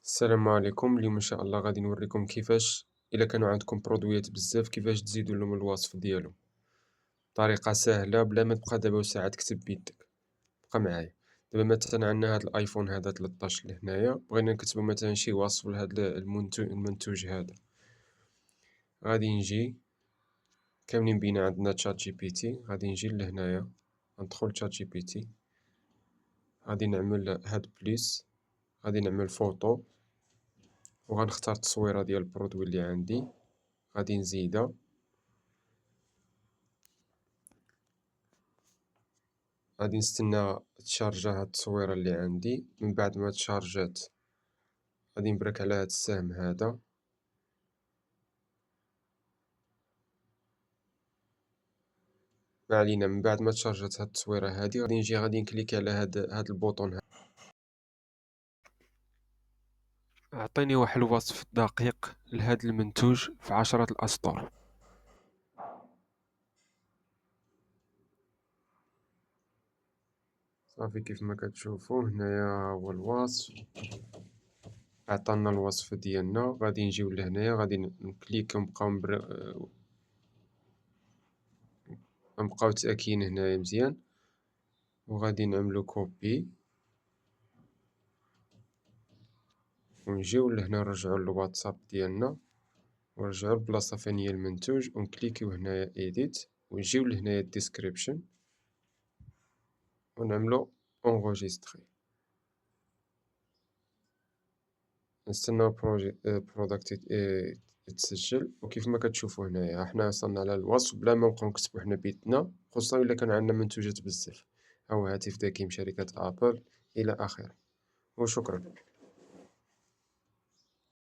السلام عليكم. اليوم ان شاء الله غادي نوريكم كيفاش الا كانوا عندكم برودويات بزاف كيفاش تزيدوا لهم الوصف ديالهم. طريقه سهله بلا ما تبقى دابا ساعه تكتب بيدك. بقى معايا. دابا مثلا عندنا هذا الايفون هذا 13 لهنايا، بغينا نكتبوا مثلا شي وصف لهذا المنتوج هذا. غادي نجي كاملين بينا عندنا تشات جي بي تي، غادي نجي لهنايا ندخل تشات جي بي تي، غادي نعمل هاد بليس، غادي نعمل فوتو وغنختار التصويره ديال البرودوي اللي عندي، غادي نزيدها، غادي نستنى تشارجا هاد التصويره اللي عندي. من بعد ما تشارجات غادي نبرك على هاد السهم هذا، ما علينا. من بعد ما تشارجات هاد التصويره هادي غادي نكليك على هاد البوطون هذا. اعطيني واحد الوصف دقيق لهاد المنتوج في 10 الأسطر. صافي كيف ما كتشوفوا هنايا هو الوصف، عطانا الوصف ديالنا. غادي نجيو لهنايا، غادي نكليك نبقاو تاكين هنايا مزيان، وغادي نعملو كوبي ونجيو لهنا نرجعو للواتساب ديالنا ونرجعو لبلاصه فين هي المنتوج ونكليكيو هنايا ايديت ونجيو لهنايا الديسكريبشن ونعملو اونغوجيستري. نستناو برودكت يتسجل. وكيف ما كتشوفوا هنايا حنا وصلنا على الوصف بلا ما نبقاو نكتبو حنا بيدنا، خصوصا الا كان عندنا منتوجات بزاف او هاتف ذكي من شركة ابل الى اخره. وشكرا.